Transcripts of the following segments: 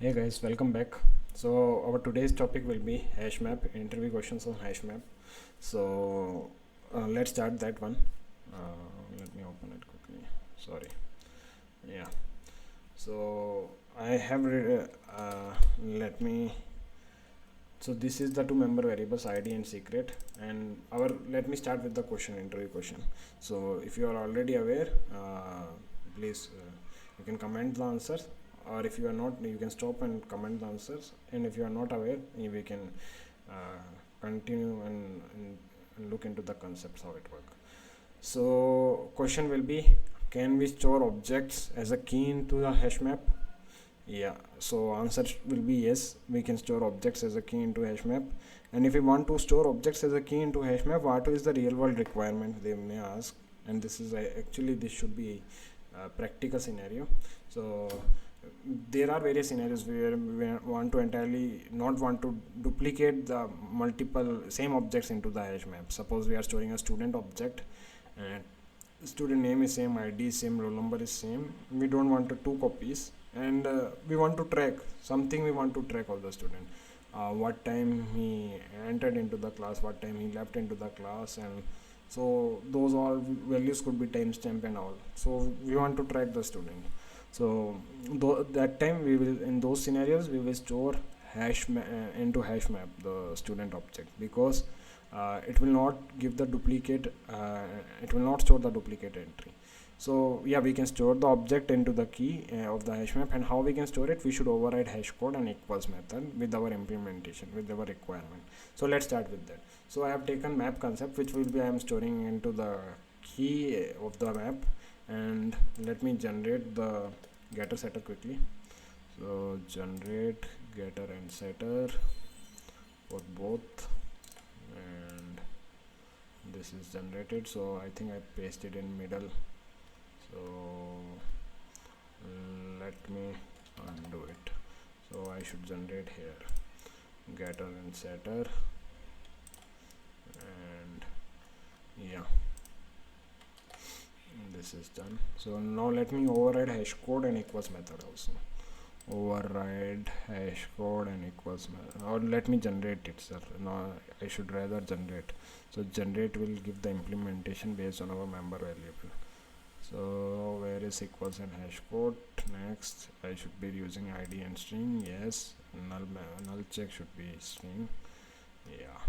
Hey guys, welcome back. So our today's topic will be hash map, interview questions on hash map. So let's start that one. Let me open it quickly. Sorry. Yeah. So I have let me. So this is the two member variables ID and secret, and our let me start with the question, interview question. So if you are already aware, please you can comment the answers, or if you are not, you can stop and comment the answers. And if you are not aware, we can continue and look into the concepts how it works. So question will be, can we store objects as a key into the hash map? Yeah, so answer will be yes, we can store objects as a key into hash map. And if we want to store objects as a key into hash map, what is the real world requirement, they may ask. And this is actually this should be a practical scenario. So there are various scenarios where we want to entirely not want to duplicate the multiple same objects into the hash map. Suppose we are storing a student object, and student name is same, ID is same, roll number is same. We don't want to two copies, and we want to track something. We want to track of the student, what time he entered into the class, what time he left into the class, and so those all values could be timestamp and all. So we want to track the student. So that time we will, in those scenarios we will store into hash map the student object, because it will not give the duplicate, it will not store the duplicate entry. So yeah, we can store the object into the key of the hash map. And how we can store it, we should override hash code and equals method with our implementation, with our requirement. So let's start with that. So I have taken map concept, which will be I am storing into the key of the map. And let me generate the getter setter quickly. So generate getter and setter for both, and this is generated. So I think I pasted in middle. So let me undo it. So I should generate here getter and setter, and yeah, this is done. So now let me override hash code and equals method also. Override hash code and equals method, or let me generate it, sir. No, I should rather generate. So generate will give the implementation based on our member variable. So where is equals and hash code? Next, I should be using ID and string. Yes, null check should be string. Yeah,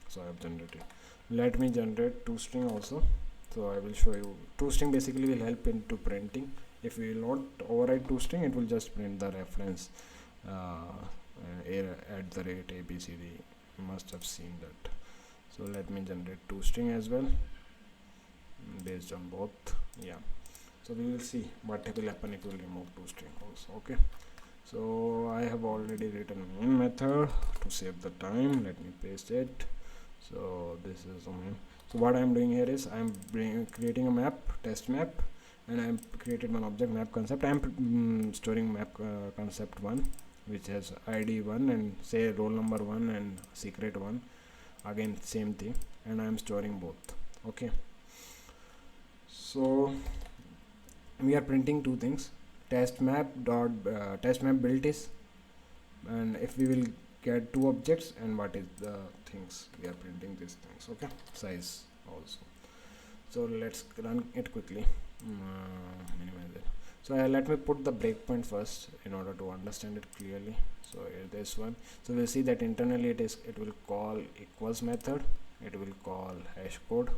so I have generated. Let me generate toString also. So I will show you. ToString basically will help into printing. If we will not override toString, it will just print the reference at the rate ABCD. You must have seen that. So let me generate toString as well based on both. Yeah, so we will see what will happen if we remove toString also. Okay, so I have already written main method to save the time. Let me paste it. So this is the main. So what I am doing here is I am creating a map, test map, and I am created one object map concept. I am storing map concept 1, which has ID 1 and say roll number 1 and secret 1, again same thing, and I am storing both. Okay, so we are printing two things, test map built is, and if we will get two objects, and what is the things we are printing these things. Okay, size also. So let's run it quickly. Minimize it. So let me put the breakpoint first in order to understand it clearly. So here this one. So we'll see that internally it will call equals method, it will call hash code,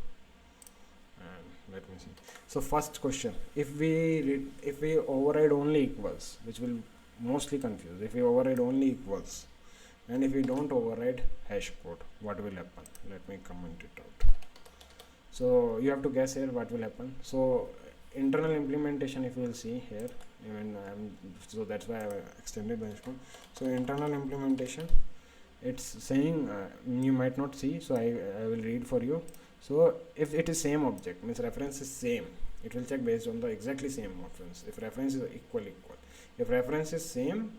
and let me see. So first question, if we override only equals, which will mostly confuse, if we override only equals and if we don't override hash code, what will happen? Let me comment it out. So you have to guess here what will happen. So internal implementation, if you will see here, even so that's why I extended the hash code. So internal implementation, it's saying you might not see, so I will read for you. So if it is same object, means reference is same, it will check based on the exactly same reference. If reference is equal, if reference is same,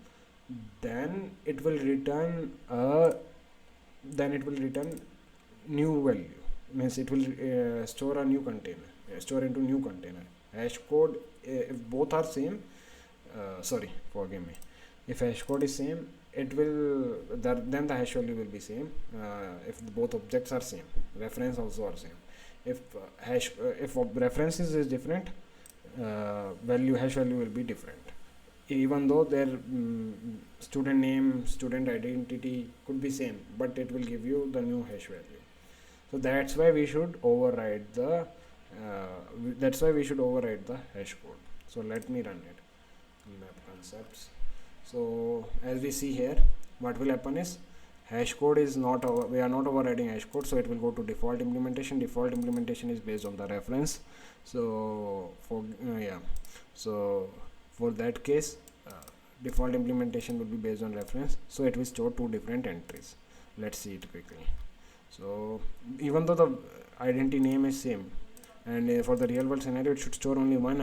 then it will return new value, means it will store a new container, store into new container. Hash code, if both are same, sorry, forgive me, If hash code is same, it will then the hash value will be same. If both objects are same, reference also are same. If if references is different, value hash value will be different, even though their student name, student identity could be same, but it will give you the new hash value. So that's why we should override the hash code. So let me run it. Map concepts. So as we see here, what will happen is hash code is not we are not overriding hash code, so it will go to default implementation. Default implementation is based on the reference. So for that case, default implementation will be based on reference, so it will store two different entries. Let's see it quickly. So even though the identity name is same, and for the real world scenario it should store only one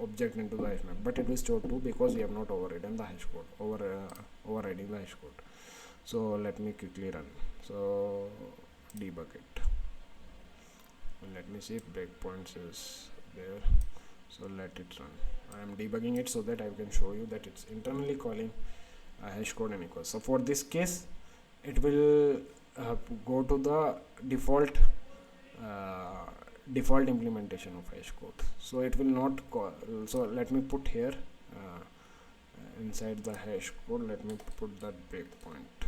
object into the hash map, but it will store two because we have not overridden the hash code, overriding the hash code. So let me quickly run. So debug it, and let me see if breakpoints is there. So let it run. I am debugging it so that I can show you that it's internally calling a hash code and equals. So for this case, it will go to the default implementation of hash code, so it will not call. So let me put here inside the hash code, let me put that breakpoint.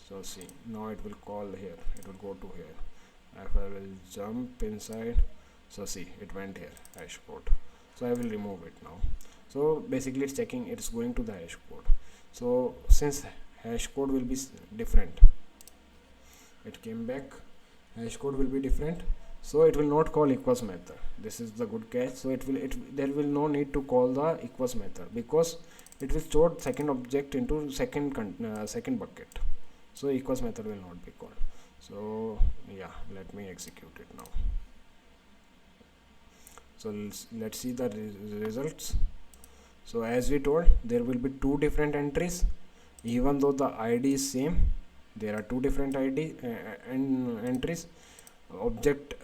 So see, now it will call here, it will go to here. If I will jump inside, so see, it went here, hash code. So I will remove it now. So basically it's checking, it's going to the hash code. So since hash code will be different, it came back, hash code will be different, so it will not call equals method. This is the good catch. So there will no need to call the equals method, because it will store second object into second bucket, so equals method will not be called. So yeah, let me execute it now. So let's see the results. So as we told, there will be two different entries, even though the ID is same. There are two different ID and entries, object.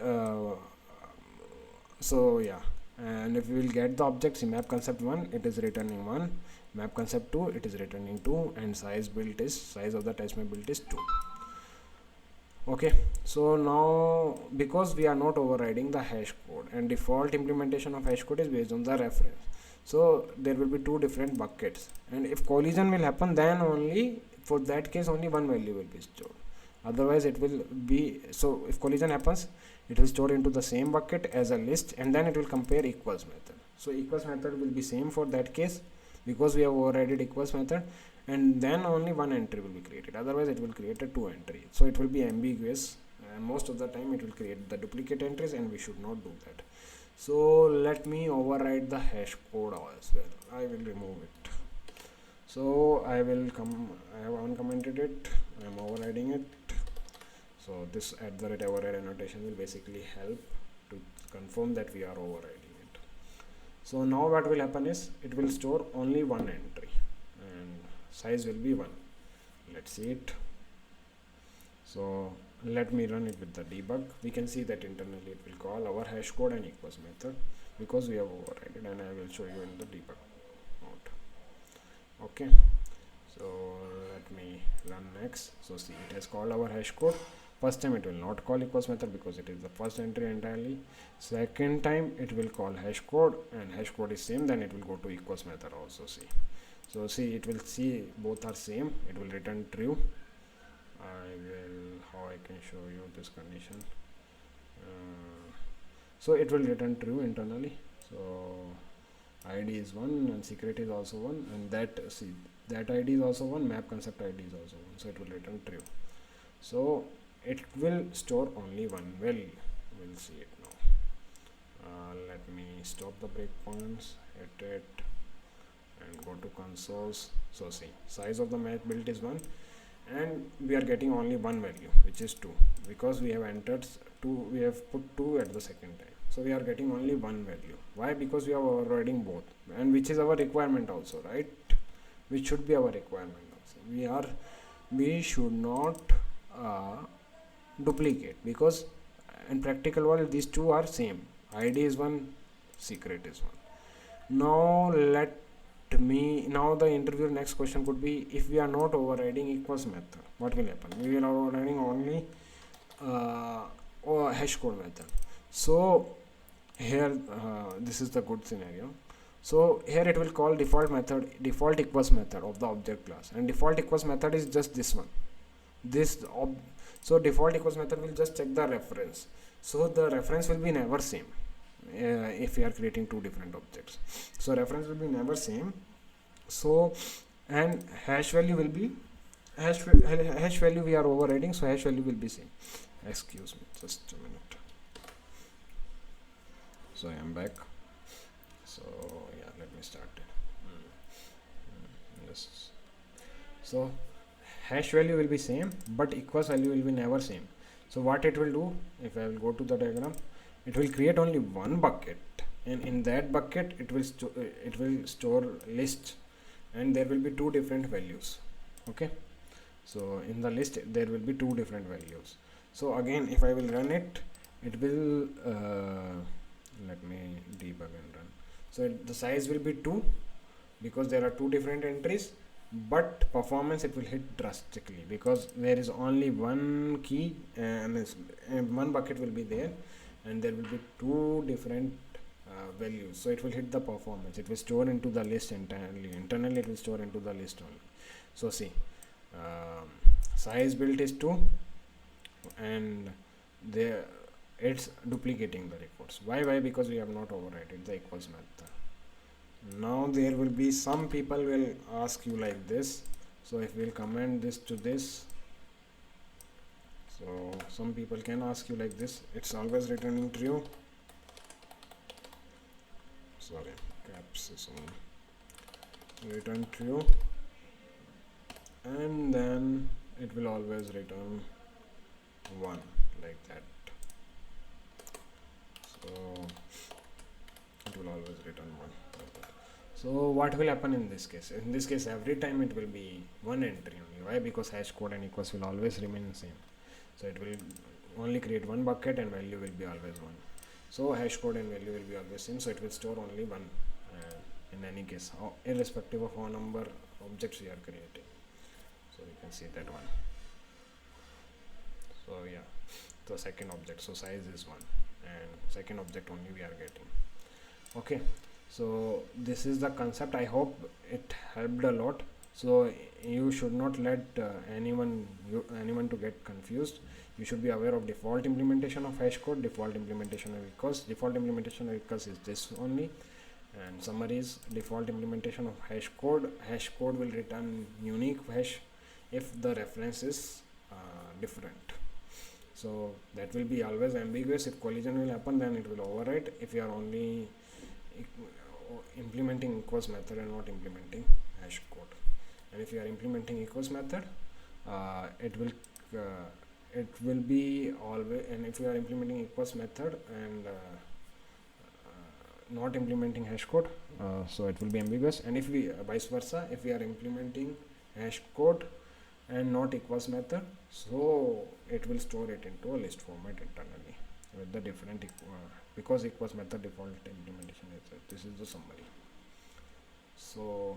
So yeah, and if we will get the objects in map concept 1, it is returning 1, map concept 2, it is returning 2, and size of the test map built is 2. Okay, so now because we are not overriding the hash code, and default implementation of hash code is based on the reference, so there will be two different buckets, and if collision will happen, then only for that case only one value will be stored. Otherwise it will be, so if collision happens, it will store into the same bucket as a list, and then it will compare equals method. So equals method will be same for that case, because we have overridden equals method, and then only one entry will be created. Otherwise it will create a two entry, so it will be ambiguous, and most of the time it will create the duplicate entries, and we should not do that. So let me override the hash code as well. I will remove it. So I have uncommented it, I am overriding it. So this @override annotation will basically help to confirm that we are overriding it. So now what will happen is, it will store only one entry, and size will be 1. Let's see it. So let me run it with the debug. We can see that internally it will call our hash code and equals method, because we have overridden, and I will show you in the debug mode. Okay, so let me run next. So see, it has called our hash code. First time it will not call equals method because it is the first entry entirely. Second time it will call hash code, and hash code is same, then it will go to equals method also. See, so see, it will see both are same, it will return true. How I can show you this condition. So it will return true internally. So ID is 1 and secret is also 1, and that ID is also 1, map concept ID is also 1, so it will return true. So it will store only one value. We'll see it now. Let me stop the breakpoints, hit it, and go to consoles. So see, size of the map built is 1, and we are getting only one value, which is 2, because we have entered 2, we have put 2 at the second time, so we are getting only one value. Why? Because we are overriding both, and which is our requirement also, right? Which should be our requirement also. We should not duplicate, because in practical world these two are same. ID is 1, secret is 1. Now now the interviewer next question could be, if we are not overriding equals method, what will happen? We will overriding only or hash code method. So here this is the good scenario. So here it will call default method, default equals method of the object class, and default equals method is just this one, so default equals method will just check the reference, so the reference will be never same if we are creating two different objects, so reference will be never same. So and hash value will be hash value we are overriding, so hash value will be same. Excuse me, just a minute. So I am back. So yeah, let me start it. Yes. So hash value will be same, but equals value will be never same. So what it will do, if I will go to the diagram, it will create only one bucket, and in that bucket it will store list, and there will be two different values. Okay, so in the list there will be two different values. So again, if I will run it, it will let me debug and run. So the size will be 2 because there are two different entries, but performance it will hit drastically because there is only one key, and one bucket will be there, and there will be two different values, so it will hit the performance. It will store into the list internally it will store into the list only. So see, size built is 2, and there it's duplicating the records. Why? Because we have not overridden the equals method. Now there will be some people will ask you like this, so if we'll comment this to this, so some people can ask you like this, it's always returning true, sorry, caps is on, return true, and then it will always return 1 like that. So it will always return 1 like that. So what will happen in this case? In this case, every time it will be one entry only. Why? Because hash code and equals will always remain same. So it will only create one bucket and value will be always 1. So hash code and value will be always same. So it will store only 1 in any case, irrespective of how number objects we are creating. So we can see that one. So yeah, the second object. So size is 1, and second object only we are getting. Okay. So this is the concept. I hope it helped a lot. So you should not let anyone to get confused. You should be aware of default implementation of hash code, default implementation of equals. Default implementation of equals is this only, and summary is default implementation of hash code. Hash code will return unique hash if the reference is different. So that will be always ambiguous. If collision will happen, then it will overwrite. If you are only implementing equals method and not implementing hash code, and if you are implementing equals method, it will be always, and if you are implementing equals method and not implementing hash code, so it will be ambiguous. And if we vice versa, if we are implementing hash code and not equals method, so it will store it into a list format internally with the different because equals method default implementation is that. This is the summary. So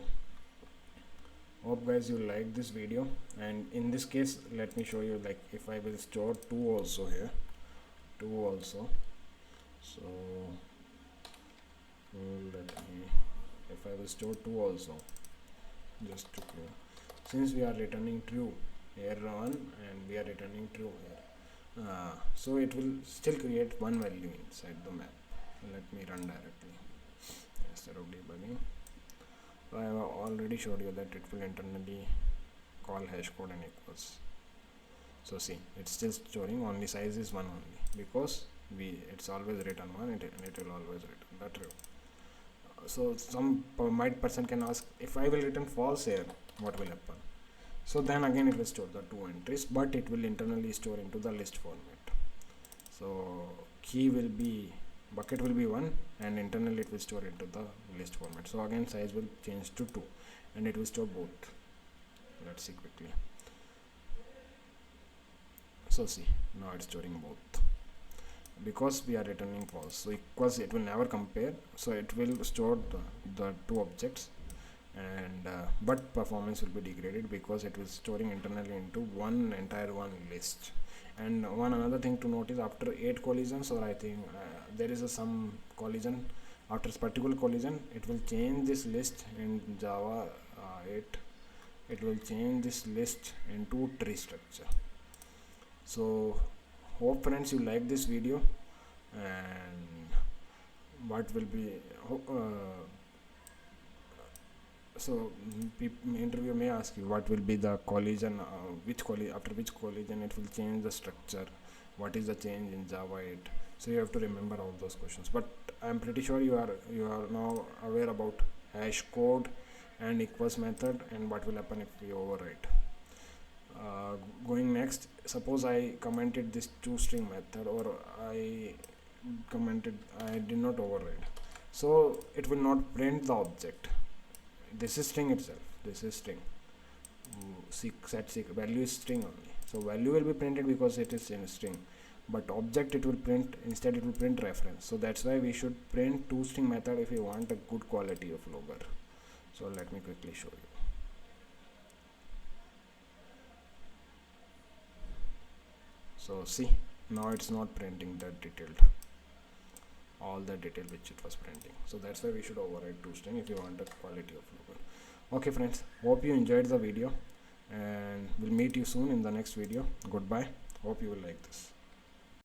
hope guys you like this video, and in this case let me show you, like if I will store 2 also here, 2 also, so let me, if I will store 2 also, just to prove, since we are returning true here on and we are returning true here, so it will still create one value inside the map. Let me run directly instead of debugging. So I have already showed you that it will internally call hash code and equals. So see, it's still storing, only size is 1 only because it's always return 1 and it will always return the true. So some person can ask, if I will return false here, what will happen? So then again it will store the 2 entries, but it will internally store into the list format. So key will be, bucket will be 1, and internally it will store into the list format. So again size will change to 2 and it will store both. Let's see quickly. So see, now it's storing both. because we are returning false. So equals, it will never compare, so it will store the two objects, and but performance will be degraded because it will storing internally into one entire one list. And one another thing to notice, after 8 collisions, or I think there is some collision, after this particular collision it will change this list in Java 8, it will change this list into tree structure. So hope friends you like this video, and what will be so interview may ask you what will be the collision, after which collision it will change the structure, what is the change in Java 8. So you have to remember all those questions, but I'm pretty sure you are now aware about hash code and equals method and what will happen if we overwrite. Going next, suppose I commented this toString method, or I did not override, so it will not print the object. This is string itself, this is string, set value is string only, so value will be printed because it is in a string, but object it will print, instead it will print reference. So that's why we should print toString method if you want a good quality of logger. So let me quickly show you. So see, now it's not printing that detailed, all the detail which it was printing. So that's why we should override toString if you want a quality of logger. Okay friends, hope you enjoyed the video, and we'll meet you soon in the next video. Goodbye, hope you will like this.